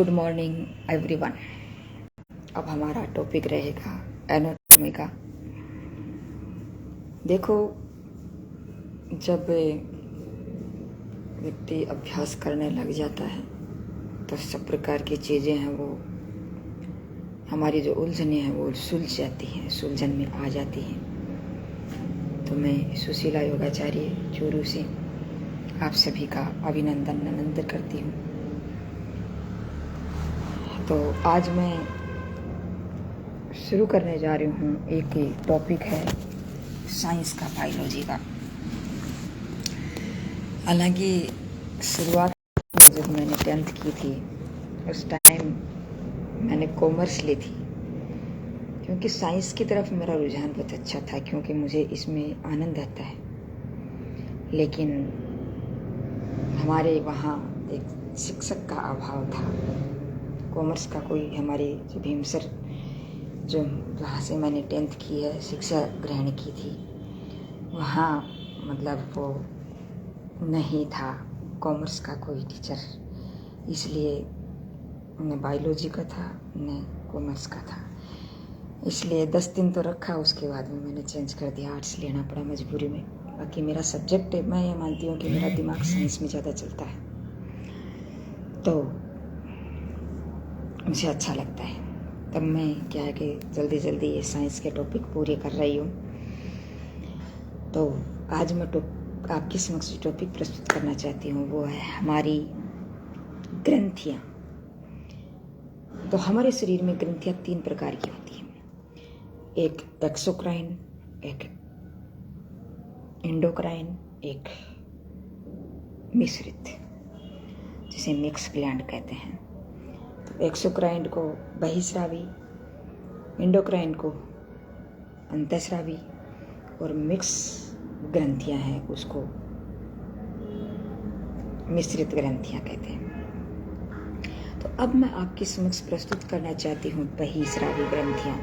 Good morning everyone. अब हमारा topic रहेगा एनाटॉमी का। देखो, जब व्यक्ति अभ्यास करने लग जाता है तो सब प्रकार की चीज़ें हैं वो हमारी जो उलझने हैं वो सुलझ जाती हैं, सुलझन में आ जाती हैं। तो मैं सुशीला योगाचार्य चूरू से आप सभी का अभिनंदन करती हूँ। तो आज मैं शुरू करने जा रही हूँ। एक टॉपिक है साइंस का, बायोलॉजी का। हालांकि शुरुआत जब मैंने 10th की थी उस टाइम मैंने कॉमर्स ली थी, क्योंकि साइंस की तरफ मेरा रुझान बहुत अच्छा था, क्योंकि मुझे इसमें आनंद आता है। लेकिन हमारे वहाँ एक शिक्षक का अभाव था। कॉमर्स का कोई हमारे जो भीमसर, जो वहाँ से मैंने 10th की है, शिक्षा ग्रहण की थी, वहाँ मतलब वो नहीं था कॉमर्स का कोई टीचर। इसलिए न बायोलॉजी का था न कॉमर्स का था। इसलिए 10 दिन तो रखा, उसके बाद में मैंने चेंज कर दिया, आर्ट्स लेना पड़ा मजबूरी में। बाकी मेरा सब्जेक्ट है, मैं ये मानती हूँ कि मेरा दिमाग साइंस में ज़्यादा चलता है, तो मुझे अच्छा लगता है। तब मैं क्या है कि जल्दी ये साइंस के टॉपिक पूरे कर रही हूँ। तो आज मैं आपके समक्ष टॉपिक प्रस्तुत करना चाहती हूँ, वो है हमारी ग्रंथियाँ। तो हमारे शरीर में ग्रंथियाँ 3 प्रकार की होती हैं। एक एक्सोक्राइन, एक एंडोक्राइन, एक मिश्रित, जिसे मिक्स ग्लैंड कहते हैं। तो एक्सोक्राइन को बहिस्रावी, एंडोक्राइन को अंतःस्रावी, और मिक्स ग्रंथियां हैं उसको मिश्रित ग्रंथियां कहते हैं। तो अब मैं आपके समक्ष प्रस्तुत करना चाहती हूँ बहिस्रावी ग्रंथियां।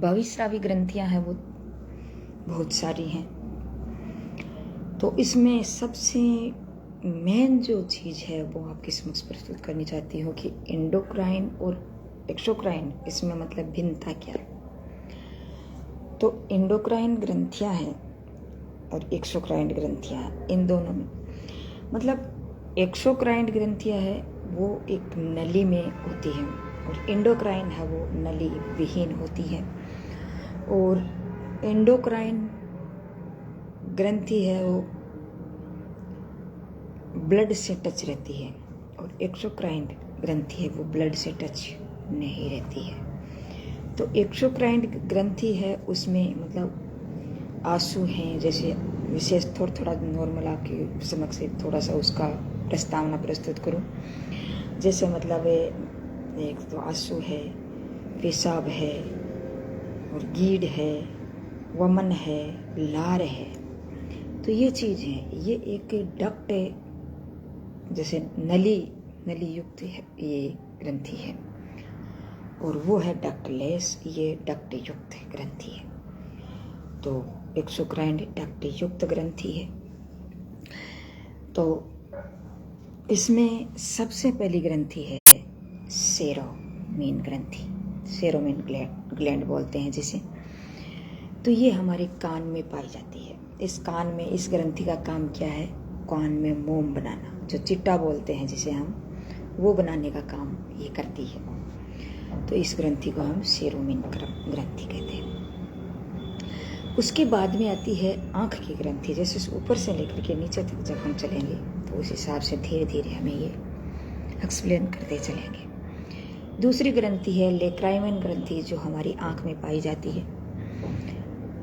बहिस्रावी ग्रंथियां हैं वो बहुत सारी हैं। तो इसमें सबसे मेन जो चीज़ है वो आपके समक्ष प्रस्तुत करनी चाहती हूँ कि एंडोक्राइन और एक्सोक्राइन, इसमें मतलब भिन्नता क्या है। तो एंडोक्राइन ग्रंथियाँ हैं और एक्सोक्राइन ग्रंथियाँ हैं। इन दोनों में मतलब एक्सोक्राइन ग्रंथियाँ है वो एक नली में होती है, और एंडोक्राइन है वो नली विहीन होती है। और एंडोक्राइन ग्रंथि है वो ब्लड से टच रहती है, और एक्सोक्राइन ग्रंथि है वो ब्लड से टच नहीं रहती है। तो एक्सोक्राइन ग्रंथि है उसमें मतलब आंसू हैं, जैसे विशेष थोड़ा नॉर्मल आपके समक्ष से थोड़ा सा उसका प्रस्तावना प्रस्तुत करूं। जैसे मतलब एक तो आंसू है, पेशाब है, और गीड है, वमन है, लार है। तो ये चीज़ है, ये एक डक्ट जैसे नली युक्त है ये ग्रंथि है, और वो है डक्टलेस, ये डक्ट युक्त ग्रंथि है। तो एक्सोक्राइन डक्ट युक्त ग्रंथि है। तो इसमें सबसे पहली ग्रंथि है सेरोमीन ग्रंथि, सेरोमीन ग्लैंड बोलते हैं जिसे। तो ये हमारे कान में पाई जाती है। इस कान में इस ग्रंथि का काम क्या है? कान में मोम बनाना, जो चिट्टा बोलते हैं जिसे हम, वो बनाने का काम ये करती है। तो इस ग्रंथि को हम सेरोमीन ग्रंथि कहते हैं। उसके बाद में आती है आँख की ग्रंथि। जैसे ऊपर से लेकर के नीचे तक जब हम चलेंगे तो उस हिसाब से धीरे धीरे हमें ये एक्सप्लेन करते चलेंगे। दूसरी ग्रंथि है लेक्राइमन ग्रंथि, जो हमारी आँख में पाई जाती है,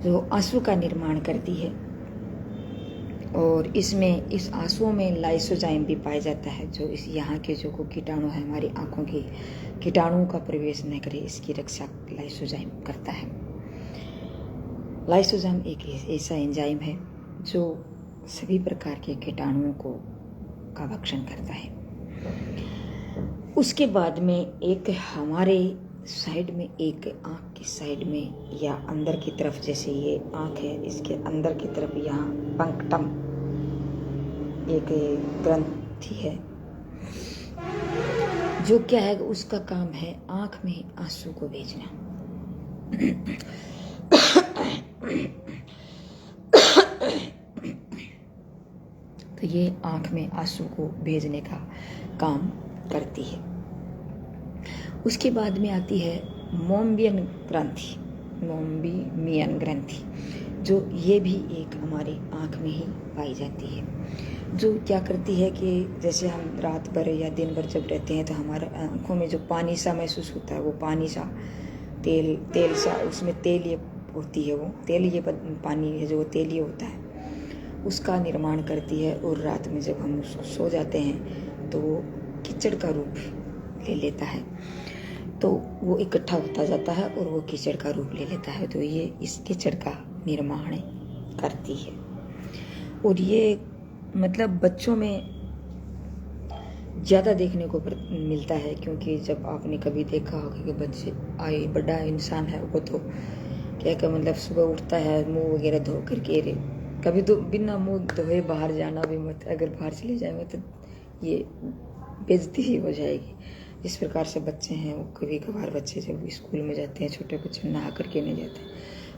जो आंसू का निर्माण करती है। और इसमें इस आंसुओं में लाइसोजाइम भी पाया जाता है, जो इस यहाँ के जो कीटाणु है, हमारी आँखों के कीटाणुओं का प्रवेश न करे, इसकी रक्षा लाइसोजाइम करता है। लाइसोजाइम एक ऐसा एंजाइम है जो सभी प्रकार के कीटाणुओं को का भक्षण करता है। उसके बाद में एक हमारे साइड में, एक आँख की साइड में या अंदर की तरफ, जैसे ये आँख है इसके अंदर की तरफ यहाँ पंक्टम एक ग्रंथि है, जो क्या है उसका काम है आँख में आंसू को भेजना। तो ये आँख में आंसू को भेजने का काम करती है। उसके बाद में आती है मोम्बियन ग्रंथि, मोम्बियन ग्रंथि, जो ये भी एक हमारी आँख में ही पाई जाती है, जो क्या करती है कि जैसे हम रात भर या दिन भर जब रहते हैं तो हमारे आँखों में जो पानी सा महसूस होता है, वो पानी सा तेल सा, उसमें तेलीय होती है, वो तेलीय पानी है जो तेलीय होता है, उसका निर्माण करती है। और रात में जब हम उसको सो जाते हैं तो वो कीचड़ का रूप ले लेता है, तो वो इकट्ठा होता जाता है और वो कीचड़ का रूप ले लेता है। तो ये इस कीचड़ का निर्माण करती है। और ये मतलब बच्चों में ज़्यादा देखने को मिलता है, क्योंकि जब आपने कभी देखा होगा कि बच्चे बड़ा इंसान है वो तो क्या मतलब सुबह उठता है मुंह वगैरह धो करके, कभी तो बिना मुंह धोए बाहर जाना भी मत, अगर बाहर चले जाएंगे तो ये बेइज्जती ही हो जाएगी। इस प्रकार से बच्चे हैं, वो कभी कभार बच्चे जब स्कूल में जाते हैं, छोटे बच्चे नहा करके नहीं जाते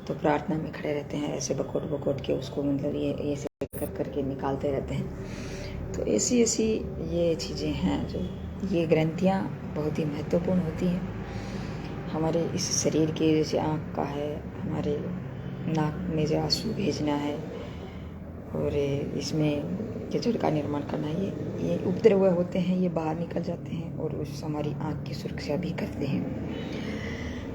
तो प्रार्थना में खड़े रहते हैं, ऐसे बकोट के उसको मतलब ये ऐसे कर करके निकालते रहते हैं। तो ऐसी ये चीज़ें हैं, जो ये ग्रंथियाँ बहुत ही महत्वपूर्ण होती हैं हमारे इस शरीर के। जैसे आँख का है, हमारे नाक में जो आंसू भेजना है और इसमें कीचड़ का निर्माण करना, ये उबते हुए होते हैं, ये बाहर निकल जाते हैं और उस हमारी आँख की सुरक्षा भी करते हैं।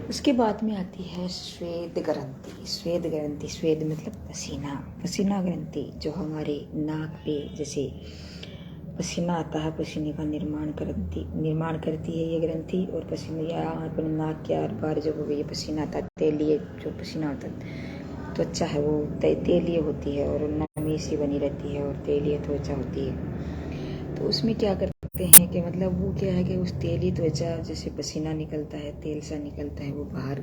उसके बाद में आती है स्वेद ग्रंथि। स्वेद ग्रंथि, स्वेद मतलब पसीना ग्रंथि, जो हमारे नाक पे जैसे पसीना आता है, पसीने का निर्माण करती है ये ग्रंथि। और पसीने या अपने नाक के आर पार जब ये पसीना आता है, तेलीय जो पसीना आता है, त्वचा है वो तेलीय होती है और नमी सी बनी रहती है और तेलीय त्वचा होती है। तो उसमें क्या करते हैं कि मतलब वो क्या है कि उस तेलीय त्वचा, जैसे पसीना निकलता है, तेल सा निकलता है, वो बाहर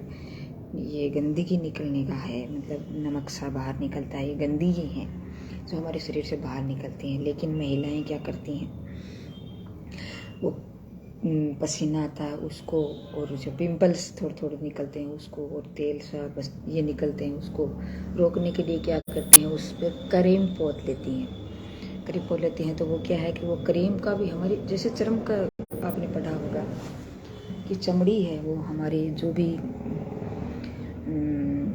ये गंदगी निकलने का है, मतलब नमक सा बाहर निकलता है, ये गंदगी है जो हमारे शरीर से बाहर निकलती हैं। लेकिन महिलाएं क्या करती हैं, वो पसीना आता है उसको, और जो पिंपल्स थोड़े निकलते हैं उसको, और तेल सा बस ये निकलते हैं, उसको रोकने के लिए क्या करते हैं, उस पर क्रीम पोत लेती हैं। तो वो क्या है कि वो क्रीम का भी हमारी, जैसे चर्म का आपने पढ़ा होगा कि चमड़ी है वो हमारी जो भी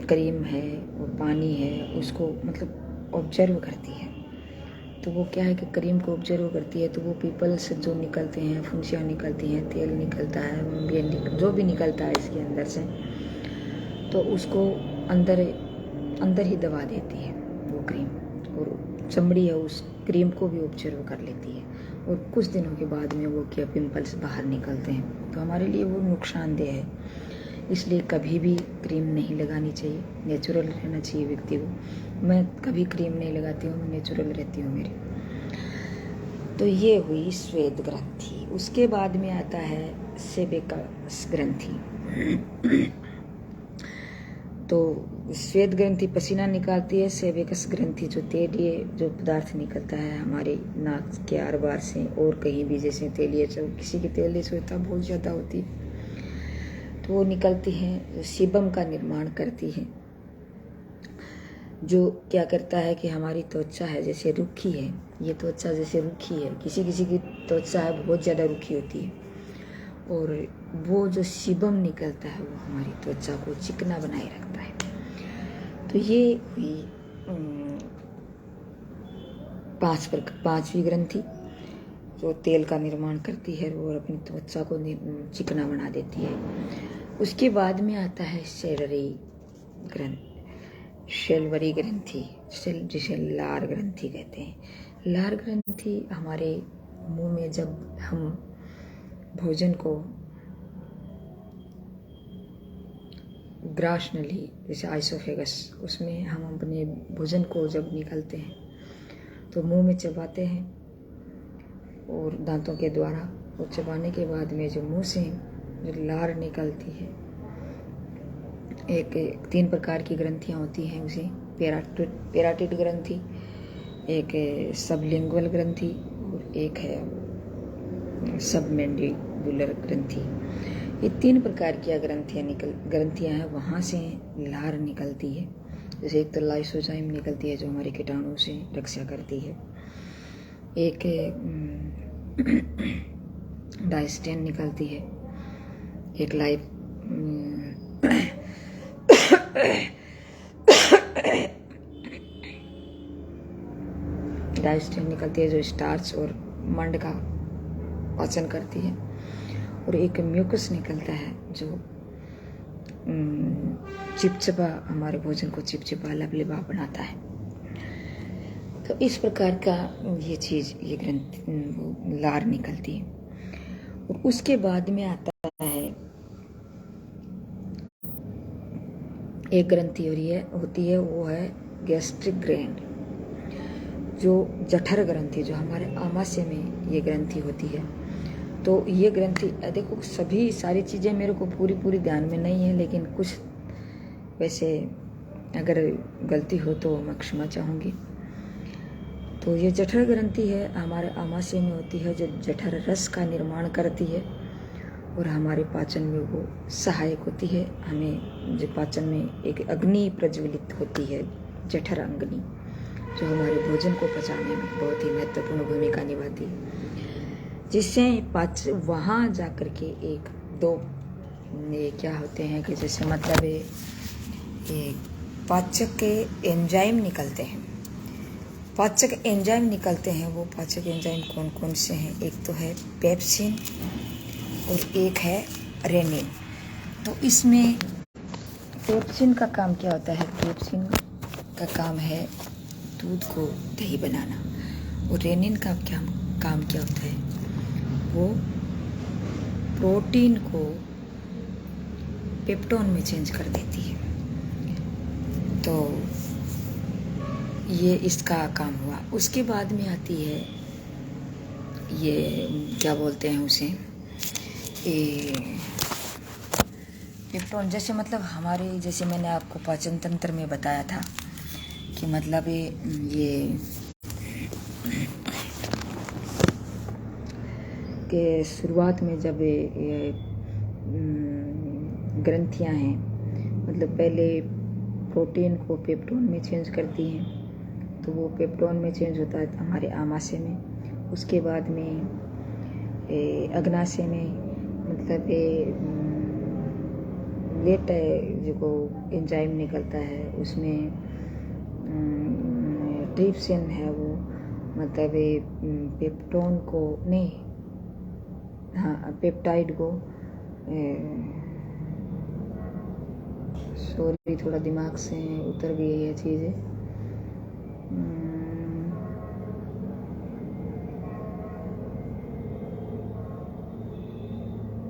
क्रीम है, वो पानी है, उसको मतलब ऑब्जर्व करती है। तो वो क्या है कि क्रीम को ऑब्जर्व करती है, तो वो पीपल से जो निकलते हैं, फुंसियाँ निकलती हैं, तेल निकलता है, जो भी निकलता है इसके अंदर से, तो उसको अंदर ही दबा देती है वो क्रीम। और चमड़ी है उस क्रीम को भी ऑब्जर्व कर लेती है, और कुछ दिनों के बाद में वो क्या पिंपल्स बाहर निकलते हैं। तो हमारे लिए वो नुकसानदेह है, इसलिए कभी भी क्रीम नहीं लगानी चाहिए, नेचुरल रहना चाहिए व्यक्ति को। मैं कभी क्रीम नहीं लगाती हूँ, मैं नेचुरल रहती हूँ मेरी। तो ये हुई श्वेत ग्रंथि। उसके बाद में आता है सेबेकस ग्रंथि। तो श्वेत ग्रंथि पसीना निकालती है, सेबेकस ग्रंथि जो तेलीय जो पदार्थ निकलता है हमारे नाक के आर पार से और कहीं भी, जैसे तेलीय किसी की तेलीय स्वेता बहुत ज़्यादा होती है तो वो निकलती हैं, सीबम का निर्माण करती है, जो क्या करता है कि हमारी त्वचा है जैसे रूखी है, ये त्वचा जैसे रूखी है, किसी की त्वचा है बहुत ज़्यादा रूखी होती है, और वो जो सीबम निकलता है वो हमारी त्वचा को चिकना बनाए रखता है। तो ये हुई पांचवी ग्रंथि, जो तेल का निर्माण करती है और अपनी त्वचा को चिकना बना देती है। उसके बाद में आता है शैलवरी ग्रंथि, जिसे लार ग्रंथि कहते हैं। लार ग्रंथि हमारे मुंह में जब हम भोजन को ग्रास नली, जैसे आइसोफेगस, उसमें हम अपने भोजन को जब निकलते हैं तो मुंह में चबाते हैं और दांतों के द्वारा, और चबाने के बाद में जो मुंह से जो लार निकलती है। एक 3 प्रकार की ग्रंथियाँ होती हैं उसे, पेराटिड ग्रंथि, एक सबलिंगुअल ग्रंथि और एक है सबमैंडिबुलर ग्रंथि। ये 3 प्रकार की ग्रंथियाँ हैं, वहाँ से लार निकलती है। जैसे एक तो लाइसोजाइम निकलती है जो हमारे कीटाणुओं से रक्षा करती है, एक डायस्टेन निकलती है, एक डायस्टेन निकलती है जो स्टार्च और मंड का पाचन करती है, और एक म्यूकस निकलता है जो चिपचिपा, हमारे भोजन को चिपचिपा लबलिबा बनाता है। तो इस प्रकार का ये ग्रंथि लार निकलती है। और उसके बाद में आता है एक ग्रंथि और ये होती है, वो है गैस्ट्रिक ग्लैंड, जो जठर ग्रंथि, जो हमारे आमाशय में ये ग्रंथि होती है। तो ये ग्रंथि, देखो सारी चीज़ें मेरे को पूरी ध्यान में नहीं है, लेकिन कुछ वैसे अगर गलती हो तो मैं क्षमा चाहूँगी। तो ये जठर ग्रंथि है, हमारे आमाशय में होती है, जो जठर रस का निर्माण करती है और हमारे पाचन में वो सहायक होती है। हमें जो पाचन में एक अग्नि प्रज्वलित होती है, जठर अग्नि, जो हमारे भोजन को पचाने में बहुत ही महत्वपूर्ण भूमिका निभाती है, जिससे वहाँ जा कर के एक दो ये क्या होते हैं कि जैसे मतलब ये पाचक के एंजाइम निकलते हैं। पाचक एंजाइम निकलते हैं, वो पाचक एंजाइम कौन कौन से हैं? एक तो है पेप्सिन और एक है रेनिन। तो इसमें पेप्सिन का काम क्या होता है? पेप्सिन का काम है दूध को दही बनाना, और रेनिन का काम क्या होता है? वो प्रोटीन को पेप्टोन में चेंज कर देती है। तो ये इसका काम हुआ। उसके बाद में आती है ये क्या बोलते हैं उसे, पेप्टोन। जैसे मतलब हमारे, जैसे मैंने आपको पाचन तंत्र में बताया था कि मतलब ये के शुरुआत में जब ये ग्रंथियां हैं, मतलब पहले प्रोटीन को पेप्टोन में चेंज करती हैं, तो वो पेप्टोन में चेंज होता है हमारे आमाशय में। उसके बाद में अग्नाशय में, मतलब लेट जो एंजाइम निकलता है, उसमें ट्रिप्सिन है, वो मतलब पेप्टोन को नहीं, हाँ, पेप्टाइड को, सॉरी थोड़ा दिमाग से उतर गई है ये चीज़ें।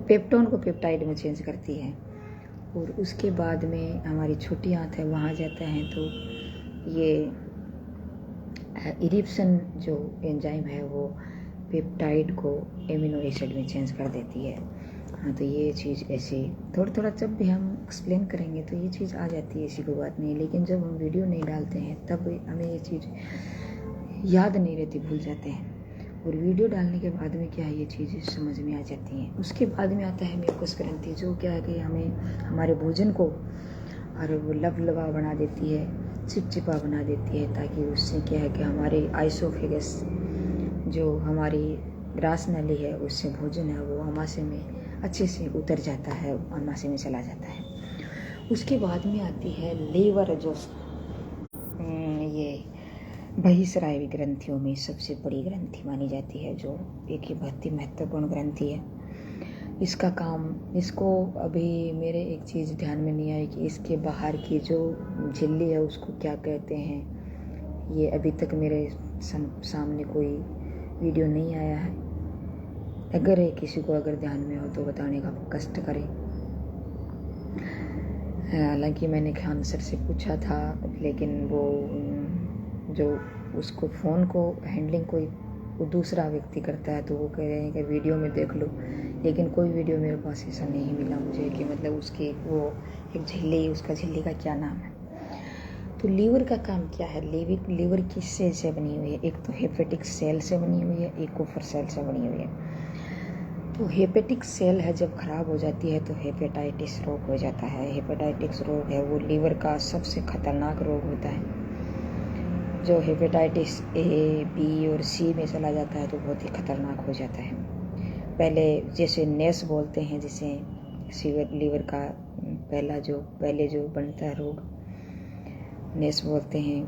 पेप्टोन को पेप्टाइड में चेंज करती है। और उसके बाद में हमारी छोटी आंत है, वहाँ जाता है तो ये इरिप्सन जो एंजाइम है वो पेप्टाइड को एमिनो एसिड में चेंज कर देती है। हाँ, तो ये चीज़ ऐसे थोड़ा जब भी हम एक्सप्लेन करेंगे तो ये चीज़ आ जाती है, ऐसी कोई बात नहीं। लेकिन जब हम वीडियो नहीं डालते हैं तब हमें ये चीज़ याद नहीं रहती, भूल जाते हैं। और वीडियो डालने के बाद में क्या है, ये चीज़ें समझ में आ जाती हैं। उसके बाद में आता है म्यूकस ग्रंथि, जो क्या है कि हमें हमारे भोजन को और वो लबलबा बना देती है, चिपचिपा बना देती है, ताकि उससे क्या है कि हमारे आइसोफेगस, जो हमारी ग्रास नली है, उससे भोजन है वो आमाशय में अच्छे से उतर जाता है, आमाशय में चला जाता है। उसके बाद में आती है लीवर, जो ये बहिस्रावी ग्रंथियों में सबसे बड़ी ग्रंथि मानी जाती है, जो एक ही बहुत ही महत्वपूर्ण ग्रंथि है। इसका काम, इसको अभी मेरे एक चीज़ ध्यान में नहीं आई कि इसके बाहर की जो झिल्ली है उसको क्या कहते हैं। ये अभी तक मेरे सामने कोई वीडियो नहीं आया है। अगर किसी को अगर ध्यान में हो तो बताने का कष्ट करें। हालांकि मैंने खान सर से पूछा था, लेकिन वो जो उसको फ़ोन को हैंडलिंग कोई वो दूसरा व्यक्ति करता है, तो वो कह रहे हैं कि वीडियो में देख लो, लेकिन कोई वीडियो मेरे पास ऐसा नहीं मिला मुझे कि मतलब उसकी वो एक झिल्ली, उसका झिल्ली का क्या नाम है। तो लीवर का काम क्या है? लीवर किस सेल से बनी हुई है? एक तो हेपेटिक सेल से बनी हुई है, एक कोपर सेल से बनी हुई है। तो हेपेटिक सेल है जब खराब हो जाती है तो हेपेटाइटिस रोग हो जाता है। हेपेटाइटिस रोग है वो लीवर का सबसे खतरनाक रोग होता है। जो हेपेटाइटिस ए, बी और सी में चला जाता है तो बहुत ही खतरनाक हो जाता है। पहले जैसे नेस बोलते हैं, जिसे लीवर का पहले जो बनता है रोग, नेस बोलते हैं,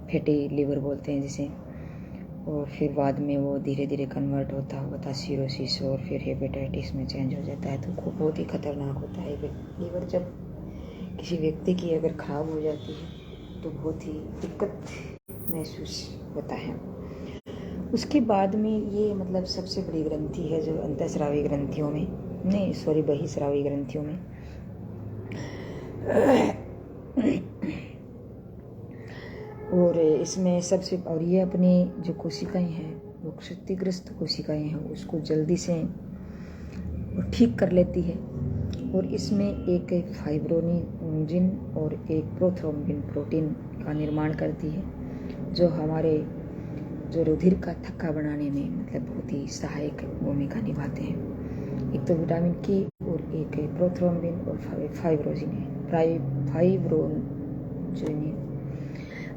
फैटी लीवर बोलते हैं जिसे, और फिर बाद में वो धीरे धीरे कन्वर्ट होता सीरोसिस और फिर हेपेटाइटिस में चेंज हो जाता है। तो बहुत ही खतरनाक होता है लीवर। जब किसी व्यक्ति की अगर खराब हो जाती है तो बहुत ही दिक्कत महसूस होता है। उसके बाद में ये मतलब सबसे बड़ी ग्रंथि है जो अंतःस्रावी ग्रंथियों में बहिस्रावी ग्रंथियों में और इसमें और ये अपनी जो कोशिकाएं हैं वो क्षतिग्रस्त कोशिकाएं हैं उसको जल्दी से ठीक कर लेती है। और इसमें एक फाइब्रोनिजिन और एक प्रोथ्रोम्बिन प्रोटीन का निर्माण करती है जो हमारे जो रुधिर का थक्का बनाने में मतलब बहुत ही सहायक भूमिका निभाते हैं। एक तो विटामिन के और एक प्रोथ्रोम्बिन और फाइब्रोजिन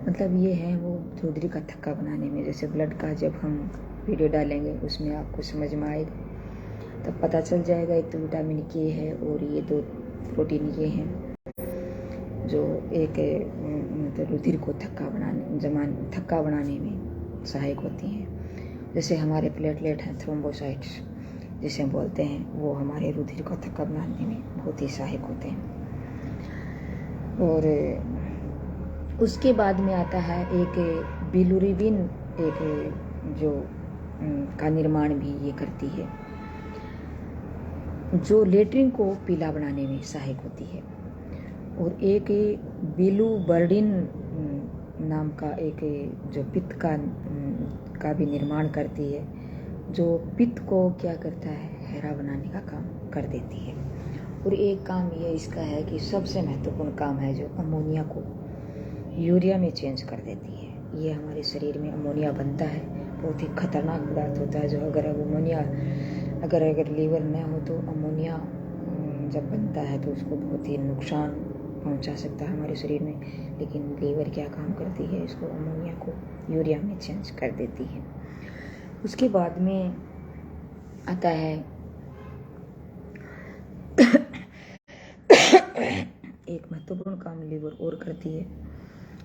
मतलब ये है वो रुधिर का थक्का बनाने में। जैसे ब्लड का जब हम वीडियो डालेंगे उसमें आपको समझ में आएगा, तब पता चल जाएगा। एक तो विटामिन के है और ये दो प्रोटीन ये हैं जो एक मतलब रुधिर को थक्का बनाने में सहायक होती हैं। जैसे हमारे प्लेटलेट हैं, थ्रोम्बोसाइट्स जिसे बोलते हैं, वो हमारे रुधिर को थक्का बनाने में बहुत ही सहायक होते हैं। और उसके बाद में आता है एक बिलिरुबिन, एक जो का निर्माण भी ये करती है जो लेट्रिन को पीला बनाने में सहायक होती है। और एक बिलुबर्डिन नाम का एक जो पित्त का भी निर्माण करती है जो पित्त को क्या करता है, हरा बनाने का काम कर देती है। और एक काम ये इसका है कि सबसे महत्वपूर्ण काम है जो अमोनिया को यूरिया में चेंज कर देती है। ये हमारे शरीर में अमोनिया बनता है, बहुत ही खतरनाक पदार्थ होता है जो अगर लीवर न हो तो अमोनिया जब बनता है तो उसको बहुत ही नुकसान पहुंचा सकता है हमारे शरीर में। लेकिन लीवर क्या काम करती है, इसको अमोनिया को यूरिया में चेंज कर देती है। उसके बाद में आता है एक महत्वपूर्ण काम लीवर और करती है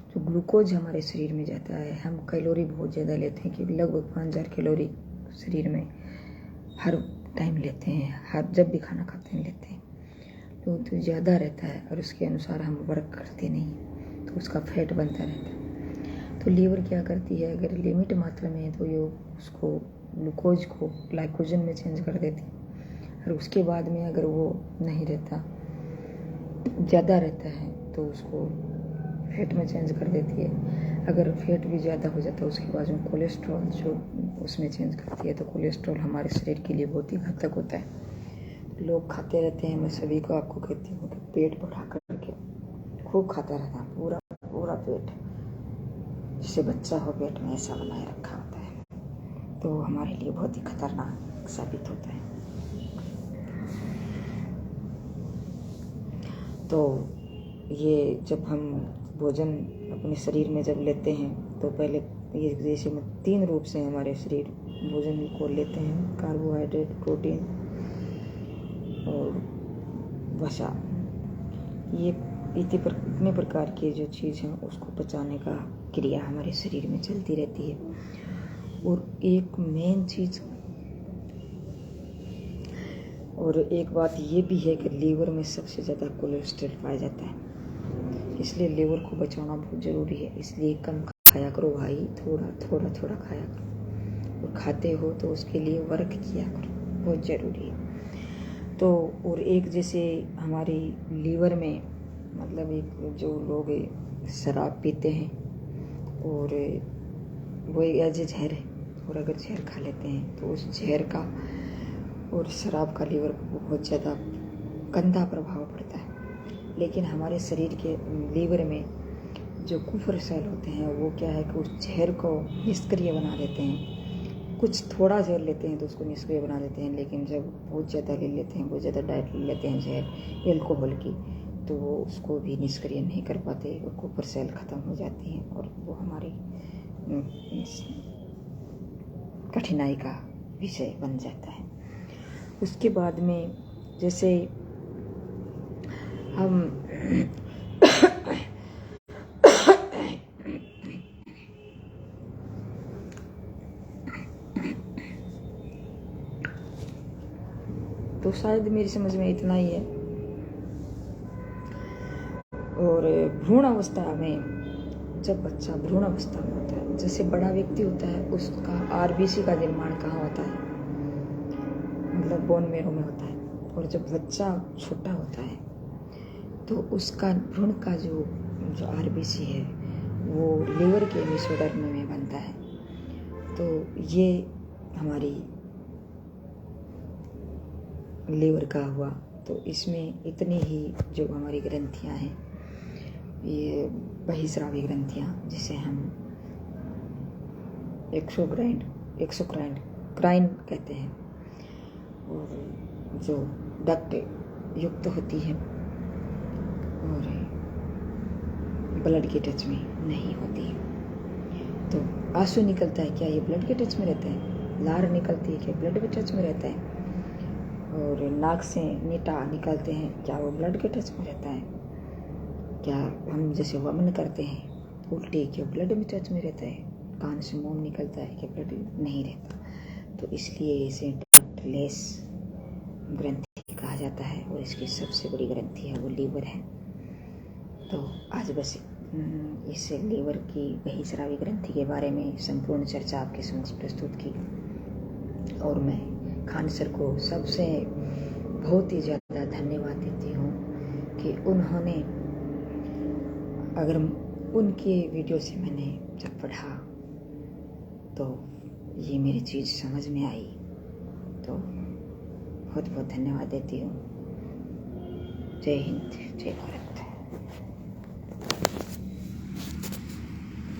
जो ग्लूकोज हमारे शरीर में जाता है। हम कैलोरी बहुत ज़्यादा लेते हैं कि लगभग 5000 कैलोरी शरीर में हर टाइम लेते हैं, हर जब भी खाना खाते हैं लेते हैं, तो ज़्यादा रहता है और उसके अनुसार हम वर्क करते नहीं तो उसका फैट बनता रहता है। तो लीवर क्या करती है, अगर लिमिट मात्रा में है तो ये उसको ग्लूकोज को ग्लाइकोजन में चेंज कर देती है। और उसके बाद में अगर वो नहीं रहता, ज़्यादा रहता है तो उसको फैट में चेंज कर देती है। अगर फैट भी ज़्यादा हो जाता है उसके बाद में कोलेस्ट्रॉल जो उसमें चेंज करती है। तो कोलेस्ट्रॉल हमारे शरीर के लिए बहुत ही घातक होता है। लोग खाते रहते हैं, मैं सभी को आपको कहती हूँ कि पेट बढ़ा करके खूब खाता रहता है, पूरा पूरा पेट, जिससे बच्चा हो पेट में ऐसा बनाए रखा होता है। तो हमारे लिए बहुत ही खतरनाक साबित होता है। तो ये जब हम भोजन अपने शरीर में जब लेते हैं तो पहले ये जैसे 3 रूप से हमारे शरीर भोजन को लेते हैं, कार्बोहाइड्रेट, प्रोटीन और वसा। ये इतने प्रकार की जो चीज़ हैं उसको पचाने का क्रिया हमारे शरीर में चलती रहती है। और एक मेन चीज़ और एक बात ये भी है कि लीवर में सबसे ज़्यादा कोलेस्ट्रॉल पाया जाता है, इसलिए लीवर को बचाना बहुत ज़रूरी है। इसलिए कम खाया करो भाई, थोड़ा खाया करो, और खाते हो तो उसके लिए वर्क किया करो, बहुत ज़रूरी है। तो और एक जैसे हमारी लीवर में मतलब एक जो लोग शराब पीते हैं और वो एज जहर है, और अगर जहर खा लेते हैं तो उस जहर का और शराब का लीवर पर बहुत ज़्यादा गंदा प्रभाव पड़ता है। लेकिन हमारे शरीर के लीवर में जो कुफर सेल होते हैं वो क्या है कि उस जहर को निष्क्रिय बना देते हैं। कुछ थोड़ा जहर लेते हैं तो उसको निष्क्रिय बना देते हैं, लेकिन जब बहुत ज़्यादा ले लेते हैं, बहुत ज़्यादा डाइट ले लेते हैं जहर एल्कोहल की, तो वो उसको भी निष्क्रिय नहीं कर पाते और कुफर सेल ख़त्म हो जाती हैं और वो हमारी कठिनाई का विषय बन जाता है। उसके बाद में जैसे हम तो शायद मेरी समझ में इतना ही है। और भ्रूण अवस्था में जब बच्चा भ्रूण अवस्था में होता है, जैसे बड़ा व्यक्ति होता है उसका आरबीसी का निर्माण कहाँ होता है, मतलब बोन मेरो में होता है। और जब बच्चा छोटा होता है तो उसका भ्रूण का जो आरबीसी है वो लीवर के मेसोडर्म में बनता है। तो ये हमारी लीवर का हुआ। तो इसमें इतनी ही जो हमारी ग्रंथियां हैं, ये बहिस्रावी ग्रंथियां, जिसे हम एक्सोक्राइन कहते हैं, और जो डक्ट युक्त होती है और ब्लड के टच में नहीं होती। तो आंसू निकलता है, क्या ये ब्लड के टच में रहता है? लार निकलती है, क्या ब्लड के टच में रहता है? और नाक से नीटा निकलते हैं, क्या वो ब्लड के टच में रहता है? क्या हम जैसे वमन करते हैं उल्टी, क्या ब्लड में टच में रहता है? कान से मोम निकलता है, क्या ब्लड नहीं रहता? तो इसलिए इसे डक्टलेस ग्रंथि कहा जाता है और इसकी सबसे बड़ी ग्रंथि है वो लीवर है। तो आज बस इस लीवर की बहिस्रावी ग्रंथि के बारे में संपूर्ण चर्चा आपके समक्ष प्रस्तुत की। और मैं खान सर को सबसे बहुत ही ज़्यादा धन्यवाद देती हूँ कि उन्होंने, अगर उनके वीडियो से मैंने जब पढ़ा तो ये मेरी चीज़ समझ में आई, तो बहुत बहुत धन्यवाद देती हूँ। जय हिंद, जय भारत।